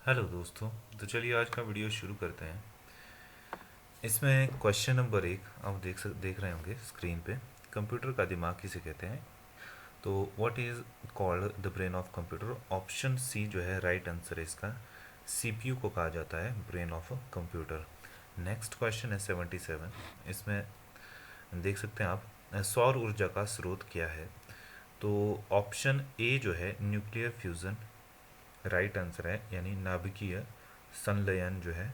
Hello दोस्तों। तो चलिए आज का वीडियो शुरू करते हैं। इसमें क्वेश्चन नंबर 1 आप देख रहे होंगे स्क्रीन पे। कंप्यूटर का दिमाग किसे कहते हैं? तो what is called the brain of computer? Option C जो है राइट आंसर है इसका। सीपीयू को कहा जाता है brain of computer. Next question है 77। इसमें देख सकते हैं आप, सौर ऊर्जा का स्रोत क्या है? तो ऑप्शन ए जो है न्यूक्लियर फ्यूजन राइट आंसर है, यानी नाभिकीय संलयन जो है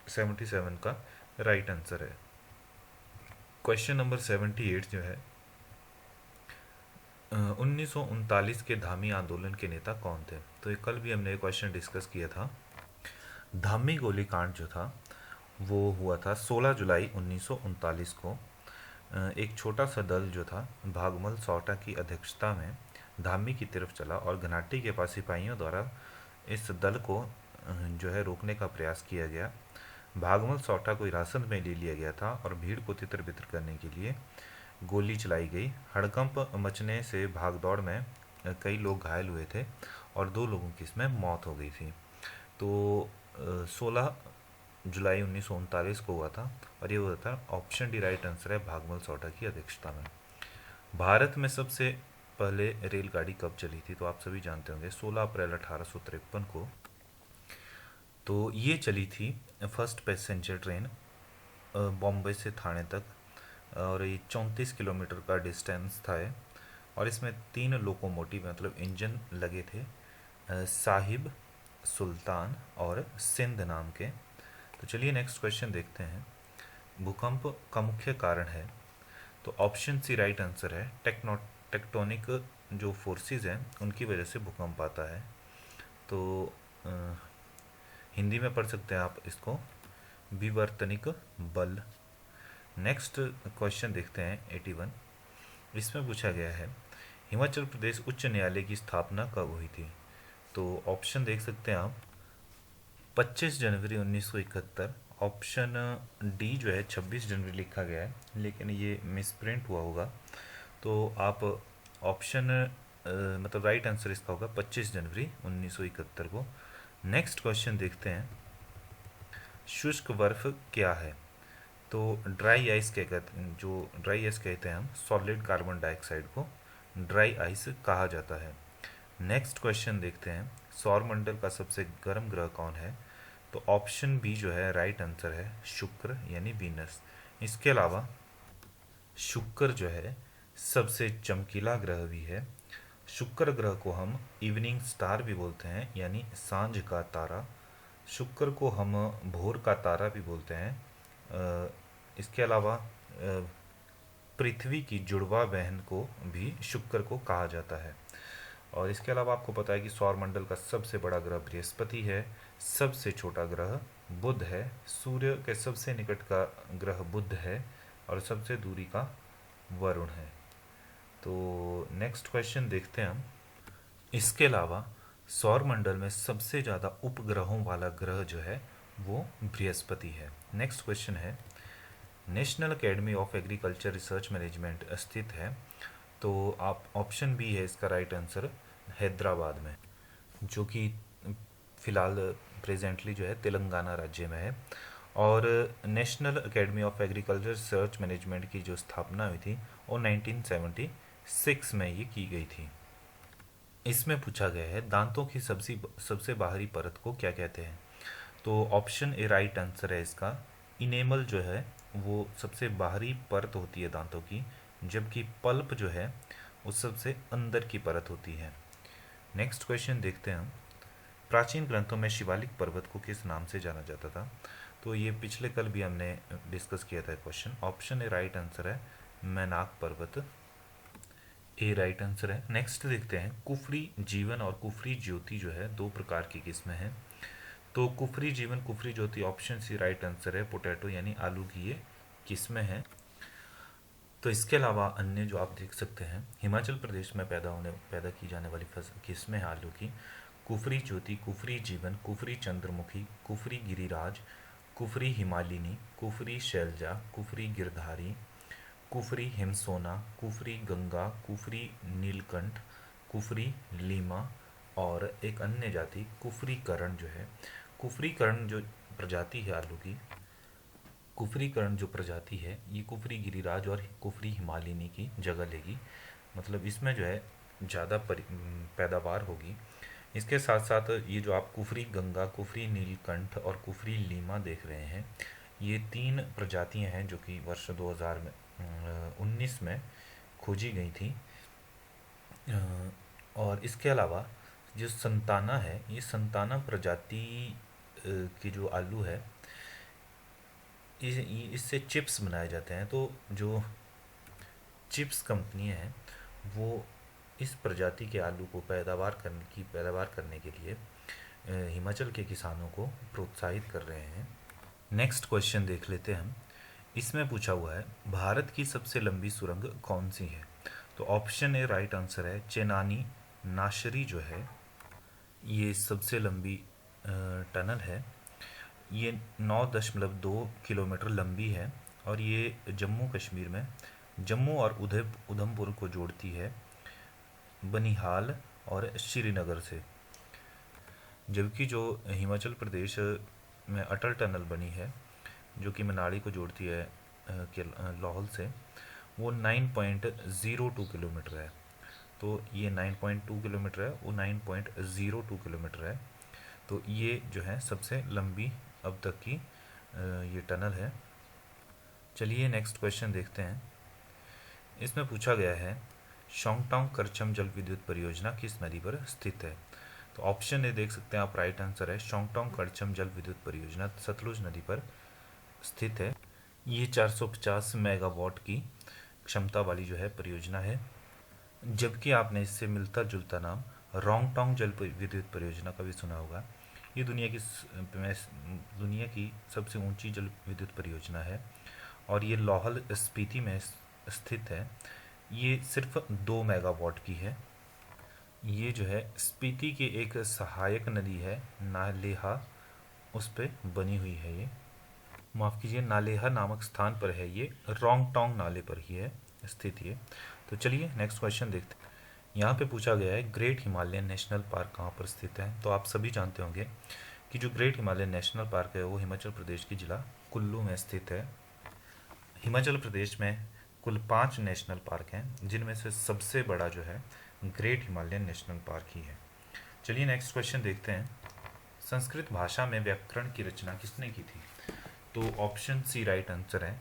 77 का राइट आंसर है। क्वेश्चन नंबर 78 जो है, 1939 के धामी आंदोलन के नेता कौन थे? तो ये कल भी हमने ये क्वेश्चन डिस्कस किया था। धामी गोलीकांड जो था वो हुआ था 16 जुलाई 1939 को। एक छोटा सा दल जो था भागमल सौटा की अध्यक्षता में धामी की तरफ चला और घनाटी के पास सिपाहियों द्वारा इस दल को जो है रोकने का प्रयास किया गया। भागमल सौटा को हिरासत में ले लिया गया था और भीड़ को तितर बितर करने के लिए गोली चलाई गई। हड़कंप मचने से भागदौड़ में कई लोग घायल हुए थे और 2 लोगों की इसमें मौत हो गई थी। तो 16 जुलाई 1939 को हुआ था और ये हुआ था। ऑप्शन डी राइट आंसर है, भागमल सौटा की अध्यक्षता में। भारत में सबसे पहले रेलगाड़ी कब चली थी? तो आप सभी जानते होंगे 16 अप्रैल 1853 को। तो ये चली थी फर्स्ट पैसेंजर ट्रेन बॉम्बे से थाने तक, और ये 34 किलोमीटर का डिस्टेंस था ये। और इसमें 3 लोकोमोटिव मतलब इंजन लगे थे, साहिब, सुल्तान और सिंध नाम के। तो चलिए नेक्स्ट क्वेश्चन देखते हैं। भूकंप का मुख्य कारण है? तो ऑप्शन सी राइट आंसर है, टेक्टोनिक जो फोर्सेस हैं उनकी वजह से भूकंप आता है। तो अ, हिंदी में पढ़ सकते हैं आप इसको, विवर्तनिक बल। नेक्स्ट क्वेश्चन देखते हैं 81। इसमें पूछा गया है, हिमाचल प्रदेश उच्च न्यायालय की स्थापना कब हुई थी? तो ऑप्शन देख सकते हैं आप, 25 जनवरी 1971। ऑप्शन डी जो है 26 जनवरी लिखा गया है, लेकिन ये मिसप्रिंट हुआ होगा। तो आप ऑप्शन मतलब राइट आंसर इसका होगा 25 जनवरी 1971 को। नेक्स्ट क्वेश्चन देखते हैं, शुष्क बर्फ क्या है? तो ड्राई आइस क्या कहते हैं? जो ड्राई आइस कहते हैं हम सॉलिड कार्बन डाइऑक्साइड को ड्राई आइस कहा जाता है। नेक्स्ट क्वेश्चन देखते हैं, सौरमंडल का सबसे गर्म ग्रह कौन है? तो ऑप्शन बी जो है राइट आंसर है, शुक्र यानी वीनस। इसके अलावा शुक्र जो है सबसे चमकीला ग्रह भी है। शुक्र ग्रह को हम इवनिंग स्टार भी बोलते हैं, यानी सांझ का तारा। शुक्र को हम भोर का तारा भी बोलते हैं। इसके अलावा पृथ्वी की जुड़वा बहन को भी शुक्र को कहा जाता है। और इसके अलावा आपको पता है कि सौरमंडल का सबसे बड़ा ग्रह बृहस्पति है, सबसे छोटा ग्रह बुध है, सूर्य के सबसे निकट का ग्रह बुध है और सबसे दूरी का वरुण है। तो नेक्स्ट क्वेश्चन देखते हैं हम। इसके अलावा सौरमंडल में सबसे ज़्यादा उपग्रहों वाला ग्रह जो है वो बृहस्पति है। नेक्स्ट क्वेश्चन है, national academy of agriculture research management स्थित है? तो आप ऑप्शन बी है इसका राइट आंसर, हैदराबाद में, जो कि फ़िलहाल प्रेजेंटली जो है तेलंगाना राज्य में है। और national academy of agriculture research management की जो स्थापना हुई थी वो 1976 में ये की गई थी। इसमें पूछा गया है, दांतों की सबसे सबसे बाहरी परत को क्या कहते हैं? तो ऑप्शन ए राइट आंसर है इसका, इनेमल जो है वो सबसे बाहरी परत होती है दांतों की, जबकि पल्प जो है वो सबसे अंदर की परत होती है। नेक्स्ट क्वेश्चन देखते हैं हम, प्राचीन ग्रंथों में शिवालिक पर्वत को किस नाम से जाना जाता था? तो ये पिछले कल भी हमने डिस्कस किया था question. Option A right answer है, मैनाक पर्वत, ए राइट आंसर है। नेक्स्ट देखते हैं, कुफरी जीवन और कुफरी ज्योति जो है 2 प्रकार की किस्में हैं। तो कुफरी जीवन कुफरी ज्योति ऑप्शन सी राइट आंसर है, पोटैटो यानी आलू की ये किस्में हैं। तो इसके अलावा अन्य जो आप देख सकते हैं, हिमाचल प्रदेश में पैदा की जाने वाली फसल किस्में हैं आलू की, कुफरी ज्योति, कुफरी जीवन, कुफरी चंद्रमुखी, कुफरी गिरिराज, कुफरी हिमालिनी, कुफरी शैलजा, कुफरी गिरधारी, कुफरी हिमसोना, कुफरी गंगा, कुफरी नीलकंठ, कुफरी लीमा और एक अन्य जाति कुफरीकरण जो है, कुफरीकरण जो प्रजाति है आलू की, कुफरीकरण जो प्रजाति है ये कुफरी गिरिराज और कुफरी हिमालिनी की जगह लेगी। मतलब इसमें जो है ज़्यादा पैदावार होगी। इसके साथ साथ ये जो आप कुफरी गंगा, कुफरी नीलकंठ और कुफरी लीमा देख रहे हैं, ये 3 प्रजातियां हैं जो कि वर्ष 2019 में खोजी गई थी। और इसके अलावा जो संताना है, ये संताना प्रजाति की जो आलू है, इससे चिप्स बनाए जाते हैं। तो जो चिप्स कंपनियां हैं वो इस प्रजाति के आलू को पैदावार करने के लिए हिमाचल के किसानों को प्रोत्साहित कर रहे हैं। नेक्स्ट क्वेश्चन देख लेते हैं हम। इसमें पूछा हुआ है भारत की सबसे लंबी सुरंग कौन सी है। तो ऑप्शन ए राइट आंसर है चेनानी नाशरी जो है ये सबसे लंबी टनल है। ये 9.2 किलोमीटर लंबी है और ये जम्मू कश्मीर में जम्मू और उधमपुर को जोड़ती है, बनिहाल और श्रीनगर से। जबकि जो हिमाचल प्रदेश में अटल टनल बनी है जो कि मनाली को जोड़ती है लाहौल से, वो 9.02 किलोमीटर है। तो ये 9.2 किलोमीटर है, वो 9.02 किलोमीटर है। तो ये जो है सबसे लंबी अब तक की ये टनल है। चलिए नेक्स्ट क्वेश्चन देखते हैं। इसमें पूछा गया है शोंगटोंग करचम जल विद्युत परियोजना किस नदी पर स्थित है। तो ऑप्शन ए देख सकते हैं आप, राइट आंसर है शोंगटोंग करचम जल विद्युत परियोजना सतलुज नदी पर स्थित है। ये 450 मेगावाट की क्षमता वाली जो है परियोजना है। जबकि आपने इससे मिलता जुलता नाम रोंगटोंग जल विद्युत परियोजना का भी सुना होगा। ये दुनिया की सबसे ऊंची जल विद्युत परियोजना है और ये लाहौल स्पीति में स्थित है। ये सिर्फ 2 मेगावाट की है। ये जो है स्पीति की एक सहायक नदी है नालेहा, उस पे बनी हुई है। ये माफ़ कीजिए, नालेहा नामक स्थान पर है, ये रोंगटोंग नाले पर ही है स्थित ये। तो चलिए नेक्स्ट क्वेश्चन देखते हैं। यहाँ पे पूछा गया है ग्रेट हिमालयन नेशनल पार्क कहाँ पर स्थित है। तो आप सभी जानते होंगे कि जो ग्रेट हिमालयन नेशनल पार्क है वो हिमाचल प्रदेश की जिला कुल्लू में स्थित है। हिमाचल प्रदेश में कुल 5 नेशनल पार्क हैं जिनमें से सबसे बड़ा जो है ग्रेट हिमालयन नेशनल पार्क ही है। चलिए नेक्स्ट क्वेश्चन देखते हैं। संस्कृत भाषा में व्याकरण की रचना किसने की थी। तो ऑप्शन सी राइट आंसर है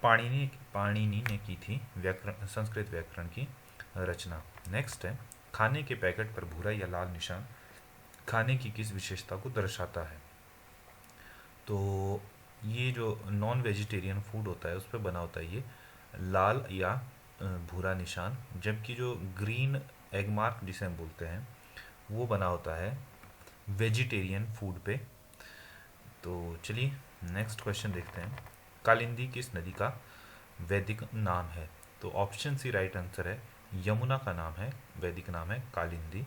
पाणिनि ने की थी संस्कृत व्याकरण की रचना। नेक्स्ट है खाने के पैकेट पर भूरा या लाल निशान खाने की किस विशेषता को दर्शाता है। तो ये जो नॉन वेजिटेरियन फूड होता है उस पर बना होता है ये लाल या भूरा निशान, जबकि जो ग्रीन एग मार्क जिसे हम बोलते हैं वो बना होता है वेजिटेरियन फूड पे। तो चलिए नेक्स्ट क्वेश्चन देखते हैं। कालिंदी किस नदी का वैदिक नाम है। तो ऑप्शन सी राइट आंसर है यमुना का नाम है, वैदिक नाम है कालिंदी।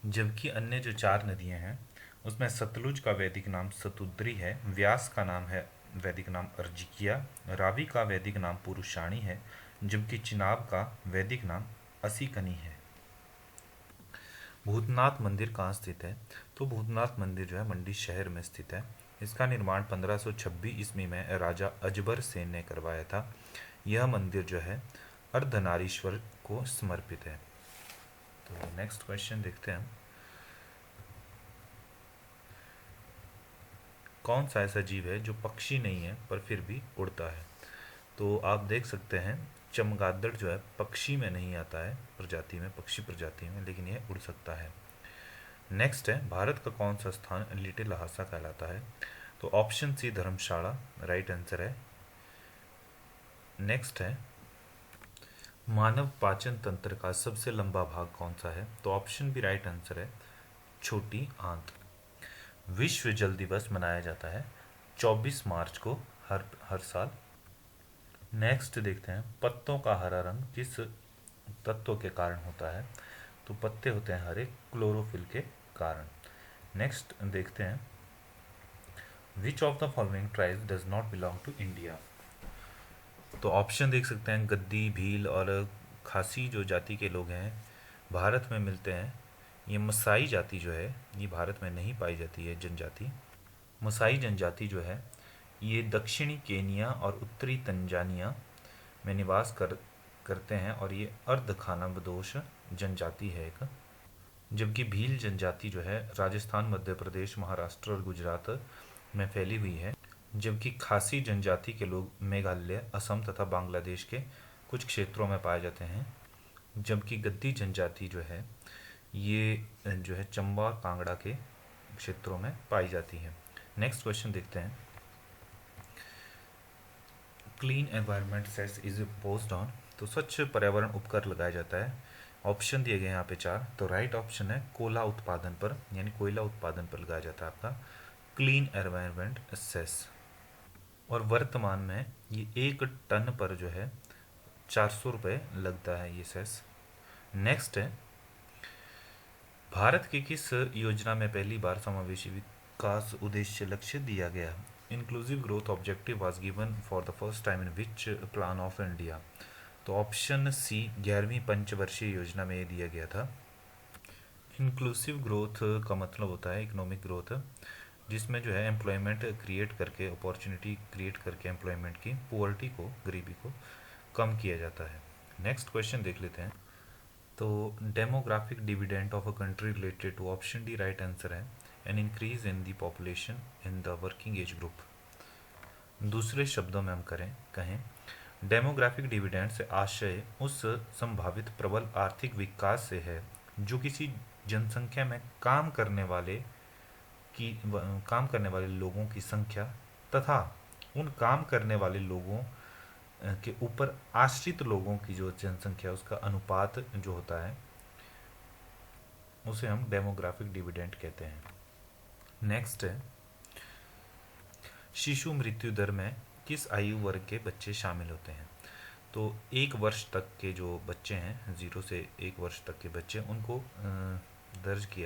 जबकि अन्य जो 4 नदियां हैं उसमें सतलुज का वैदिक नाम सतुद्री है, व्यास का नाम है वैदिक नाम अर्जिकिया, रावी का वैदिक नाम पुरुषाणी है, जबकि चिनाब का वैदिक नाम असीकनी है। भूतनाथ मंदिर कहाँ स्थित है। तो भूतनाथ मंदिर जो है मंडी शहर में स्थित है। इसका निर्माण 1526 ईस्वी में राजा अजबर सेन ने करवाया था। यह मंदिर जो है अर्धनारीश्वर को समर्पित है। तो नेक्स्ट क्वेश्चन देखते हैं। कौन सा ऐसा जीव है जो पक्षी नहीं है पर फिर भी उड़ता है। तो आप देख सकते हैं चमगादड़ जो है पक्षी में नहीं आता है प्रजाति में, पक्षी प्रजाति में, लेकिन यह उड़ सकता है। नेक्स्ट है भारत का कौन सा स्थान लिटिल लहासा कहलाता है। तो ऑप्शन सी धर्मशाला राइट आंसर है। नेक्स्ट है मानव पाचन तंत्र का सबसे लंबा भाग कौन सा है। तो ऑप्शन बी राइट आंसर है छोटी आंत। विश्व जल दिवस मनाया जाता है 24 मार्च को हर साल। नेक्स्ट देखते हैं पत्तों का हरा रंग किस तत्व के कारण होता है। तो पत्ते होते हैं हरे क्लोरोफिल के कारण। नेक्स्ट देखते हैं which of the following tribes does not belong to India. तो ऑप्शन देख सकते हैं गद्दी, भील और खासी जो जाति के लोग हैं भारत में मिलते हैं ये मसाई जाति जो है ये भारत में नहीं पाई जाती है जनजाति। मसाई जनजाति जो है ये दक्षिणी केनिया और उत्तरी तंजानिया में करते हैं और ये अर्ध खानाबदोश जनजाति है एक। जबकि भील जनजाति जो है राजस्थान, मध्य प्रदेश, महाराष्ट्र और गुजरात में फैली हुई है। जबकि खासी जनजाति के लोग मेघालय, असम तथा बांग्लादेश के कुछ क्षेत्रों में पाए जाते हैं। जबकि गद्दी जनजाति जो है ये जो है चंबा और कांगड़ा के क्षेत्रों में पाई जाती है। नेक्स्ट क्वेश्चन देखते हैं। Clean environment cess is posed on, तो स्वच्छ पर्यावरण उपकर लगाया जाता है। ऑप्शन दिए गए यहाँ पे 4, तो राइट ऑप्शन है कोला उत्पादन पर, यानी कोयला उत्पादन पर लगाया जाता है आपका क्लीन एनवायरनमेंट सेस। और वर्तमान में ये 1 टन पर जो है 400 रुपये लगता है ये सेस। नेक्स्ट है, भारत की किस योजना में पहली बार समावेशी विकास उद्देश्य लक्ष्य दिया गया? Inclusive growth objective was given for the first time in which plan of India? तो ऑप्शन सी 11वीं पंचवर्षीय योजना में ये दिया गया था। इंक्लूसिव ग्रोथ का मतलब होता है इकोनॉमिक ग्रोथ, जिसमें जो है एम्प्लॉयमेंट क्रिएट करके, अपॉर्चुनिटी क्रिएट करके एम्प्लॉयमेंट की, पुअर्टी को, गरीबी को कम किया जाता है। नेक्स्ट क्वेश्चन देख लेते हैं। तो demographic dividend of a country related to, option D right answer है an increase in the population in the working age group. दूसरे शब्दों में हम कहें डेमोग्राफिक डिविडेंड से आशय उस संभावित प्रबल आर्थिक विकास से है जो किसी जनसंख्या में काम करने वाले लोगों की संख्या तथा उन काम करने वाले लोगों के ऊपर आश्रित लोगों की जो जनसंख्या उसका अनुपात जो होता है उसे हम डेमोग्राफिक डिविडेंड कहते हैं। नेक्स्ट है, शिशु मृत्यु दर में किस आयु वर्ग के बच्चे शामिल होते हैं? तो 1 वर्ष तक के जो बच्चे हैं, 0 से 1 वर्ष तक के बच्चे, उनको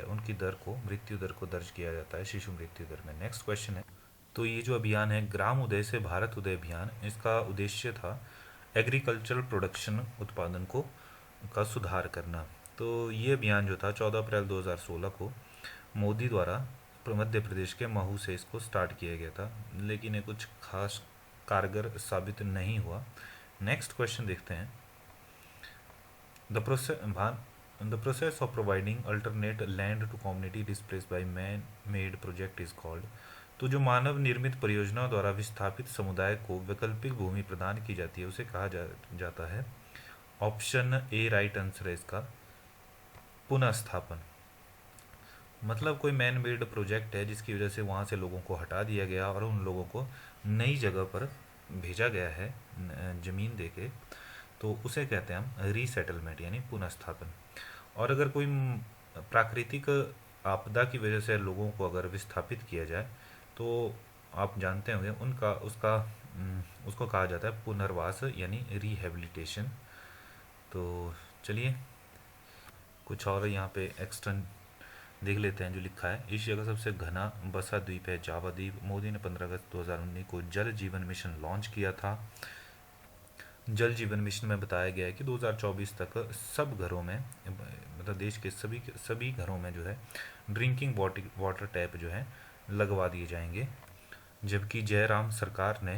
उनकी मृत्यु दर को दर्ज किया जाता है शिशु मृत्यु दर में। नेक्स्ट क्वेश्चन है, तो ये जो अभियान है ग्राम उदय से भारत उदय अभियान, इसका उद्देश्य था एग्रीकल्चरल प्रोडक्शन, उत्पादन का सुधार करना। तो ये अभियान जो था 14 अप्रैल 2016 को मोदी द्वारा मध्य प्रदेश के महू से इसको स्टार्ट किया गया था, लेकिन ये कुछ खास कारगर साबित नहीं हुआ। नेक्स्ट क्वेश्चन देखते हैं। The process of providing alternate land to community displaced by man made project is called. तो जो मानव निर्मित परियोजनाओं द्वारा विस्थापित समुदाय को वैकल्पिक भूमि प्रदान की जाती है उसे कहा जाता है, ऑप्शन ए राइट आंसर है इसका, पुनर्स्थापन। मतलब कोई मैन मेड प्रोजेक्ट है जिसकी वजह से वहाँ से लोगों को हटा दिया गया और उन लोगों को नई जगह पर भेजा गया है ज़मीन देके, तो उसे कहते हैं हम रीसेटलमेंट यानी पुनर्स्थापन। और अगर कोई प्राकृतिक आपदा की वजह से लोगों को अगर विस्थापित किया जाए तो आप जानते होंगे उसको कहा जाता है पुनर्वास यानी रिहेबिलिटेशन। तो चलिए कुछ और यहाँ पे एक्स्ट्रा देख लेते हैं जो लिखा है। एशिया का सबसे घना बसा द्वीप है जावा द्वीप। मोदी ने 15 अगस्त 2019 को जल जीवन मिशन लॉन्च किया था। जल जीवन मिशन में बताया गया है कि 2024 तक सब घरों में, मतलब देश के सभी घरों में जो है ड्रिंकिंग वाटर टैप जो है लगवा दिए जाएंगे। जबकि जयराम सरकार ने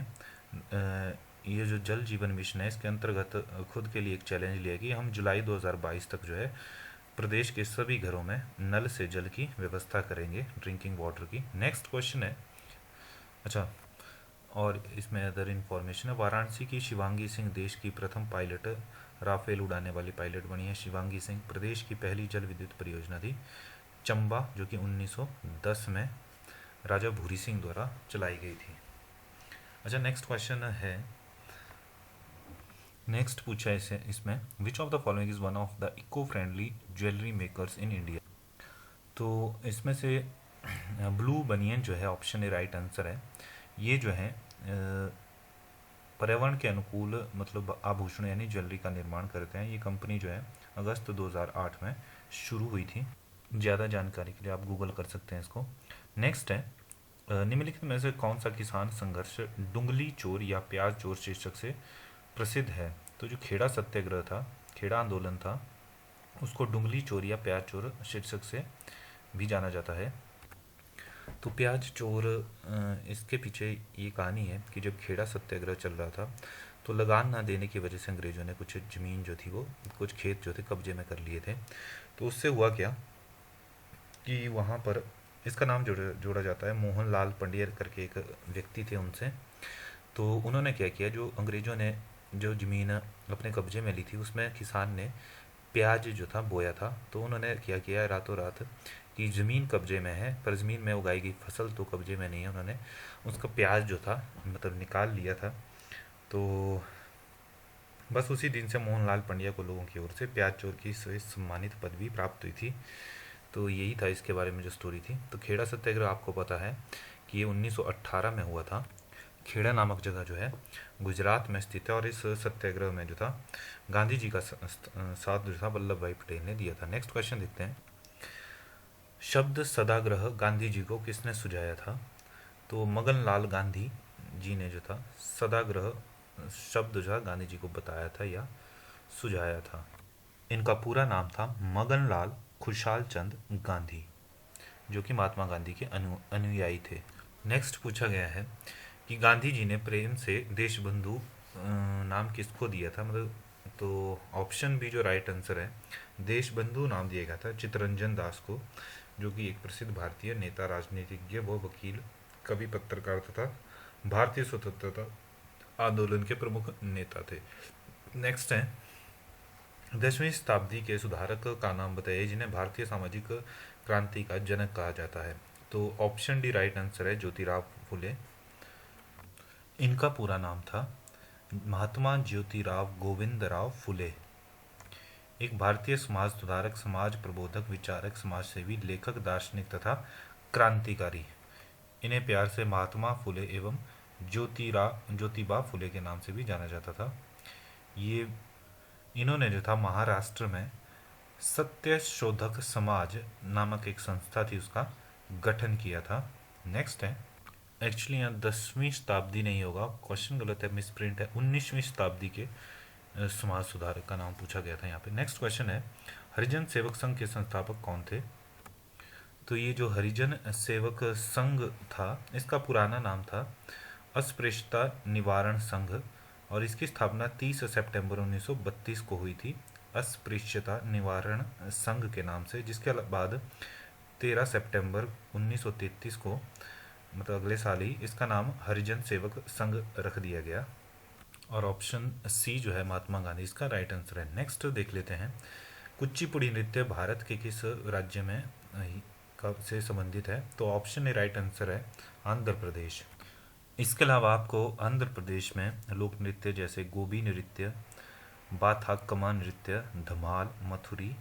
ये जो जल जीवन मिशन है इसके अंतर्गत खुद के लिए एक चैलेंज लिया कि हम जुलाई 2022 तक जो है प्रदेश के सभी घरों में नल से जल की व्यवस्था करेंगे, ड्रिंकिंग वाटर की। नेक्स्ट क्वेश्चन है, अच्छा और इसमें अदर इन्फॉर्मेशन है, वाराणसी की शिवांगी सिंह देश की प्रथम पायलट, राफेल उड़ाने वाली पायलट बनी है शिवांगी सिंह। प्रदेश की पहली जल विद्युत परियोजना थी चंबा, जो कि 1910 में राजा भूरी सिंह द्वारा चलाई गई थी। अच्छा नेक्स्ट क्वेश्चन है, नेक्स्ट पूछा है इसमें which of the following is one of the eco friendly jewellery makers in India. तो इसमें से ब्लू बनियन जो है ऑप्शन ए राइट आंसर है। ये जो है पर्यावरण के अनुकूल मतलब आभूषण यानी ज्वेलरी का निर्माण करते हैं। ये कंपनी जो है अगस्त 2008 में शुरू हुई थी। ज़्यादा जानकारी के लिए आप गूगल कर सकते हैं इसको। नेक्स्ट है, निम्नलिखित में से कौन सा किसान संघर्ष डुंगली चोर या प्याज चोर शीर्षक से प्रसिद्ध है? तो जो खेड़ा सत्याग्रह था, खेड़ा आंदोलन था उसको डुंगली चोर या प्याज चोर शीर्षक से भी जाना जाता है। तो प्याज चोर, इसके पीछे ये कहानी है कि जब खेड़ा सत्याग्रह चल रहा था तो लगान ना देने की वजह से अंग्रेज़ों ने कुछ ज़मीन जो थी वो, कुछ खेत जो थे कब्जे में कर लिए थे। तो उससे हुआ क्या कि वहाँ पर, इसका नाम जोड़ा जोड़ा जाता है मोहन लाल पंडियर करके एक व्यक्ति थे उनसे। तो उन्होंने क्या किया, जो अंग्रेज़ों ने जो ज़मीन अपने कब्जे में ली थी उसमें किसान ने प्याज जो था बोया था। तो उन्होंने क्या किया रातों रात कि ज़मीन कब्जे में है पर ज़मीन में उगाई गई फसल तो कब्जे में नहीं है, उन्होंने उसका प्याज जो था मतलब निकाल लिया था। तो बस उसी दिन से मोहनलाल पंड्या को लोगों की ओर से प्याज चोर की सम्मानित पदवी प्राप्त हुई थी। तो यही था इसके बारे में जो स्टोरी थी। तो खेड़ा सत्याग्रह आपको पता है कि ये 1918 में हुआ था। खेड़ा नामक जगह जो है गुजरात में स्थित है और इस सत्याग्रह में जो था गांधी जी का साथ जो था वल्लभ भाई पटेल ने दिया था। नेक्स्ट क्वेश्चन देखते हैं। शब्द सदाग्रह गांधी जी को किसने सुझाया था? तो मगन लाल गांधी जी ने जो था सदाग्रह शब्द जो है गांधी जी को बताया था या सुझाया था। इनका पूरा नाम था मगन लाल खुशहाल चंद गांधी, जो कि महात्मा गांधी के अनुयायी थे। नेक्स्ट पूछा गया है कि गांधी जी ने प्रेम से देशबंधु नाम किसको दिया था, मतलब तो ऑप्शन बी जो राइट आंसर है, देशबंधु नाम दिया गया था चित्तरंजन दास को, जो कि एक प्रसिद्ध भारतीय नेता, राजनीतिज्ञ व वकील, कवि, पत्रकार तथा भारतीय स्वतंत्रता आंदोलन के प्रमुख नेता थे। नेक्स्ट है 10वीं शताब्दी के सुधारक का नाम बताइए जिन्हें भारतीय सामाजिक क्रांति का जनक कहा जाता है। तो ऑप्शन डी राइट आंसर है ज्योतिराव फुले। इनका पूरा नाम था महात्मा ज्योतिराव गोविंदराव फुले, एक भारतीय समाज सुधारक, समाज प्रबोधक, विचारक, समाजसेवी, लेखक, दार्शनिक तथा क्रांतिकारी। इन्हें प्यार से महात्मा फुले एवं ज्योतिबा फुले के नाम से भी जाना जाता था। ये इन्होंने जो था महाराष्ट्र में सत्य शोधक समाज नामक एक संस्था थी उसका गठन किया था। नेक्स्ट है, एक्चुअली यहाँ 10वीं शताब्दी नहीं होगा, क्वेश्चन गलत है, मिसप्रिंट है, 19वीं शताब्दी के समाज सुधारक का नाम पूछा गया था यहाँ पे। नेक्स्ट क्वेश्चन है हरिजन सेवक संघ के संस्थापक कौन थे? तो ये जो हरिजन सेवक संघ था इसका पुराना नाम था अस्पृश्यता निवारण संघ और इसकी स्थापना 30 सितंबर 1932 को हुई थी अस्पृश्यता निवारण संघ के नाम से, जिसके बाद 13 सितंबर 1933 को, मतलब अगले साल ही, इसका नाम हरिजन सेवक संघ रख दिया गया। और ऑप्शन सी जो है महात्मा गांधी इसका राइट आंसर है। नेक्स्ट देख लेते हैं कुचिपुड़ी नृत्य भारत के किस राज्य में कब से संबंधित है? तो ऑप्शन ए राइट आंसर है आंध्र प्रदेश। इसके अलावा आपको आंध्र प्रदेश में लोक नृत्य जैसे गोबी नृत्य, बाथाकमा नृत्य, धमाल, मथुरी,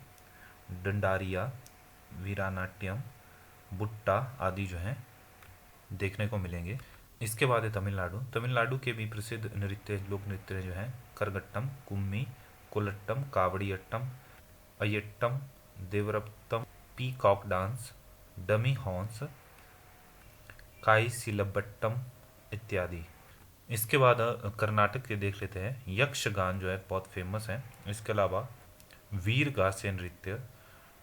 डंडारिया, वीरानाट्यम, बुट्टा आदि जो हैं देखने को मिलेंगे। इसके बाद है तमिलनाडु। तमिलनाडु के भी प्रसिद्ध नृत्य, लोक नृत्य जो हैं करगट्टम, कुम्मी, कोलट्टम, कावड़ियट्टम, अयट्टम, Devarattam, peacock dance, dummy horns, Kai Silambattam इत्यादि। इसके बाद कर्नाटक के देख लेते हैं। यक्षगान जो है बहुत फेमस है। इसके अलावा वीर गास्य नृत्य,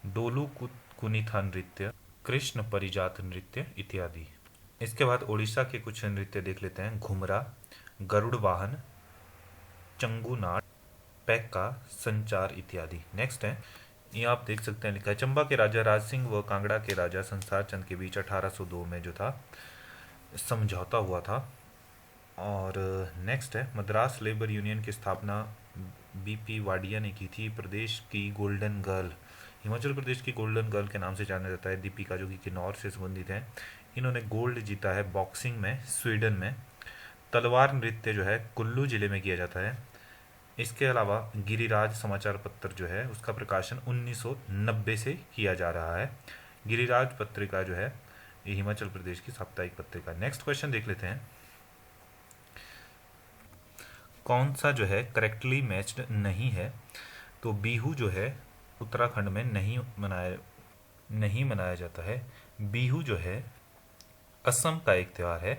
डोलू कुनीथा नृत्य, कृष्ण परिजात नृत्य इत्यादि। इसके बाद उड़ीसा के कुछ नृत्य देख लेते हैं। घुमरा, गरुड़ वाहन, चंगुनाट, पैक्का, संचार इत्यादि। नेक्स्ट है, ये आप देख सकते हैं लिखा है चंबा के राजा राज सिंह व कांगड़ा के राजा संसार चंद के बीच 1802 में जो था समझौता हुआ था। और नेक्स्ट है मद्रास लेबर यूनियन की स्थापना बीपी वाडिया ने की थी। प्रदेश की गोल्डन गर्ल, हिमाचल प्रदेश की गोल्डन गर्ल के नाम से जाना जाता है दीपिका, जो कि किन्नौर से संबंधित है। इन्होंने गोल्ड जीता है बॉक्सिंग में स्वीडन में। तलवार नृत्य जो है कुल्लू जिले में किया जाता है। इसके अलावा गिरिराज समाचार पत्र जो है उसका प्रकाशन 1990 से किया जा रहा है। गिरिराज पत्रिका जो है ये हिमाचल प्रदेश की साप्ताहिक पत्रिका। नेक्स्ट क्वेश्चन देख लेते हैं। कौन सा जो है करेक्टली मैच्ड नहीं है? तो बिहू जो है उत्तराखंड में नहीं मनाया जाता है। बिहू जो है असम का एक त्यौहार है।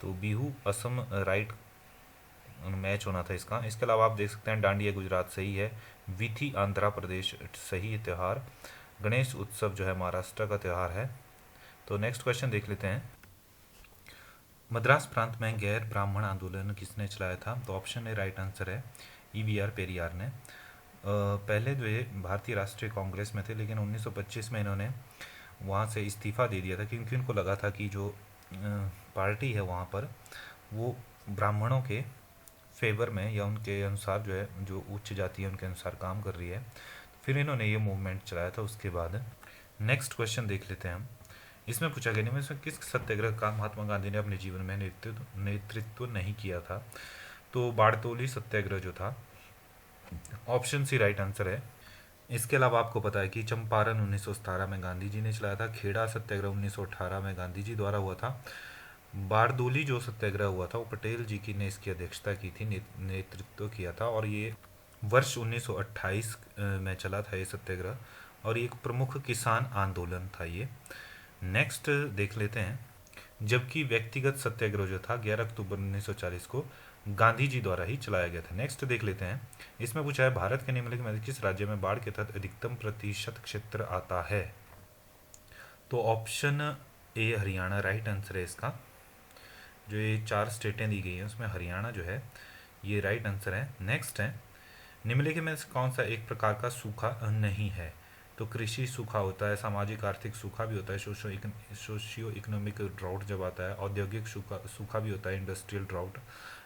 तो बिहू असम राइट मैच होना था इसका। इसके अलावा आप देख सकते हैं डांडिया गुजरात सही है, वीथी आंध्र प्रदेश सही त्यौहार, गणेश उत्सव जो है महाराष्ट्र का त्यौहार है। तो नेक्स्ट क्वेश्चन देख लेते हैं। मद्रास प्रांत में गैर ब्राह्मण आंदोलन किसने चलाया था? तो ऑप्शन ए राइट आंसर है ईवीआर पेरियार ने। पहले जो ये भारतीय राष्ट्रीय कांग्रेस में थे, लेकिन 1925 में इन्होंने वहाँ से इस्तीफा दे दिया था, क्योंकि उनको लगा था कि जो पार्टी है वहाँ पर वो ब्राह्मणों के फेवर में या उनके अनुसार जो है, जो उच्च जाति है उनके अनुसार काम कर रही है। फिर इन्होंने ये मूवमेंट चलाया था उसके बाद। नेक्स्ट क्वेश्चन देख लेते हैं हम। इसमें पूछा गया निम्न में किस सत्याग्रह का महात्मा गांधी ने अपने जीवन में नेतृत्व नहीं किया था? तो बारडोली सत्याग्रह जो था, ऑप्शन सी राइट आंसर है। इसके अलावा आपको पता है कि चंपारण 1917 में गांधी जी ने चलाया था, खेड़ा सत्याग्रह 1918 में गांधी जी द्वारा हुआ था, बारडोली जो सत्याग्रह हुआ था वो पटेल जी की ने इसकी अध्यक्षता की थी, नेतृत्व किया था, और ये वर्ष 1928 में चला था ये सत्याग्रह, और ये एक प्रमुख किसान आंदोलन था ये। नेक्स्ट देख लेते हैं। जबकि व्यक्तिगत सत्याग्रह जो था 11 अक्टूबर 1940 को गांधी जी द्वारा ही चलाया गया था। नेक्स्ट देख लेते हैं। इसमें पूछा है भारत के निम्नलिखित में किस राज्य में बाढ़ के तहत अधिकतम प्रतिशत क्षेत्र आता है? तो option A Haryana right answer है इसका। जो ये 4 स्टेटें दी गई हैं उसमें हरियाणा जो है ये राइट आंसर है। नेक्स्ट है निम्नलिखित में से कौन सा एक प्रकार का सूखा नहीं है? तो कृषि सूखा होता है, सामाजिक आर्थिक सूखा भी होता है, सोशियो इकोनॉमिक ड्राउट जब आता है, औद्योगिक सूखा भी होता है, इंडस्ट्रियल ड्राउट,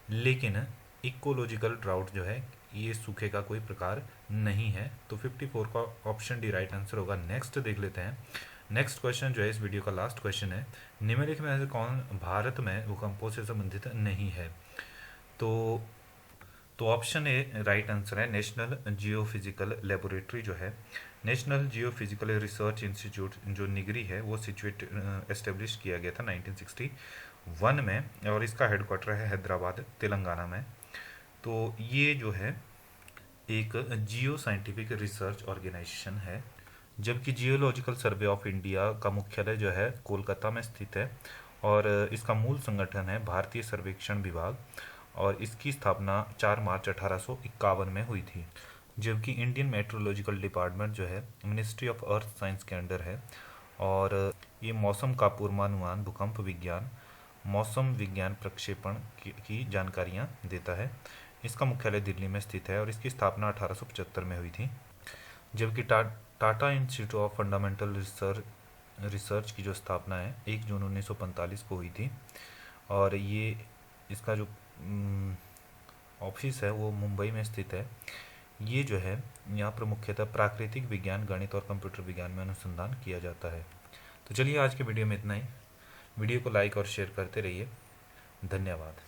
लेकिन इकोलॉजिकल ड्राउट जो है ये सूखे का कोई प्रकार नहीं है। तो 54 का ऑप्शन डी राइट आंसर होगा। नेक्स्ट देख लेते हैं। नेक्स्ट क्वेश्चन जो है इस वीडियो का लास्ट क्वेश्चन है, निम्नलिखित में से कौन भारत में भूकंपों से संबंधित नहीं है? तो ऑप्शन ए राइट आंसर है नेशनल जियोफिजिकल लेबोरेटरी जो है, नेशनल जियोफिजिकल रिसर्च इंस्टीट्यूट जो निगरी है वो एस्टेब्लिश किया गया था 1961 में, और इसका हेडक्वार्टर है हैदराबाद तेलंगाना में। तो ये जो है एक जियो साइंटिफिक रिसर्च ऑर्गेनाइजेशन है, जबकि जियोलॉजिकल सर्वे ऑफ इंडिया का मुख्यालय जो है कोलकाता में स्थित है, और इसका मूल संगठन है भारतीय सर्वेक्षण विभाग, और इसकी स्थापना 4 मार्च 1851 में हुई थी। जबकि इंडियन मेट्रोलॉजिकल डिपार्टमेंट जो है मिनिस्ट्री ऑफ अर्थ साइंस के अंडर है, और ये मौसम का पूर्वानुमान, भूकंप विज्ञान, मौसम विज्ञान प्रक्षेपण की जानकारियाँ देता है। इसका मुख्यालय दिल्ली में स्थित है, और इसकी स्थापना 1875 में हुई थी। जबकि Tata institute of fundamental research की जो स्थापना है 1 जून 1945 को हुई थी, और ये इसका जो ऑफिस है वो मुंबई में स्थित है। ये जो है यहाँ पर मुख्यतः प्राकृतिक विज्ञान, गणित और कंप्यूटर विज्ञान में अनुसंधान किया जाता है। तो चलिए आज के वीडियो में इतना ही। वीडियो को लाइक और शेयर करते रहिए। धन्यवाद।